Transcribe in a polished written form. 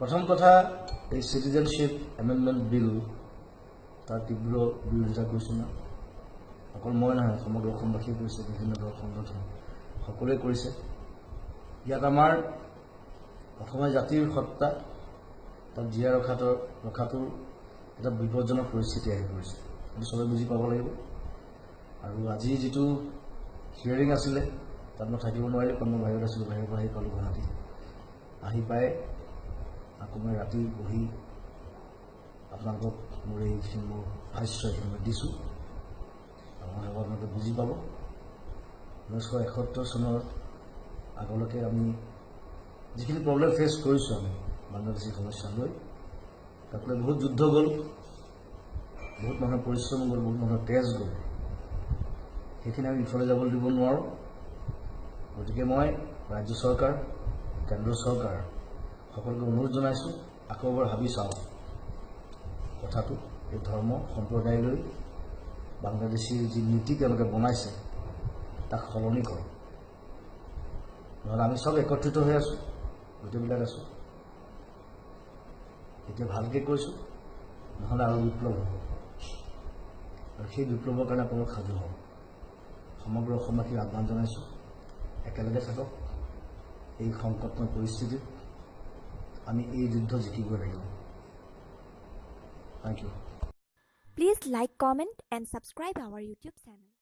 প্ৰথম কথা এই সিটিজেনশিপ এমেণ্ডমেণ্ট বিল তাৰ তীব্ৰ বিৰোধিতা কৰিছোঁ না অকল মই নহয় সমগ্ৰ অসমবাসীয়ে কৰিছে বিভিন্ন দল সংগঠন সকলোৱে কৰিছে ইয়াত আমাৰ অসমীয়া জাতিৰ সত্তা তাত জীয়াই ৰখাটোৰ এটা বিপদজনক পৰিস্থিতি আহি পৰিছে এইটো চবে বুজি পাব লাগিব আৰু আজি যিটো হিয়াৰিং আছিলে তাত মই থাকিব নোৱাৰিলোঁ কাৰণ মই বাহিৰত আছিলোঁ বাহিৰৰ পৰা আহি পালোঁ গুৱাহাটী আহি পাই আকৌ মই ৰাতি বহি আপোনালোকক মোৰ এইখিনি মোৰ ভাষ্য এইখিনি মই দিছোঁ আৰু মই ভাবোঁ আপোনালোকে বুজি পাব 1971 চনৰ আগলৈকে আমি যিখিনি প্ৰব্লেম ফেচ কৰিছোঁ আমি বাংলাদেশী সমস্যা লৈ তাক লৈ বহুত যুদ্ধ গ'ল বহুত মানুহৰ পৰিশ্ৰম গ'ল বহুত মানুহৰ তেজ গ'ল সেইখিনি আমি ইফালে যাবলৈ দিব নোৱাৰোঁ গতিকে মই ৰাজ্য চৰকাৰ কেন্দ্ৰ চৰকাৰ সকলোকে অনুৰোধ জনাইছোঁ আকৌ এবাৰ ভাবি চাওঁ কথাটো এই ধৰ্ম সম্প্ৰদায় লৈ বাংলাদেশীৰ যি নীতি তেওঁলোকে বনাইছে তাক সলনি কৰক নহ'লে আমি চব একত্ৰিত হৈ আছোঁ গোটেইবিলাক আছোঁ এতিয়া ভালকৈ কৈছোঁ নহ'লে আৰু বিপ্লৱ হ'ব আৰু সেই বিপ্লৱৰ কাৰণে আপোনালোক সাজু হ'ব সমগ্ৰ অসমবাসীক আহ্বান জনাইছোঁ একেলগে থাকক এই সংকটময় পৰিস্থিতিত আমি এই যুদ্ধ জিকিবই লাগিব thank you Please like, comment and subscribe our YouTube channel.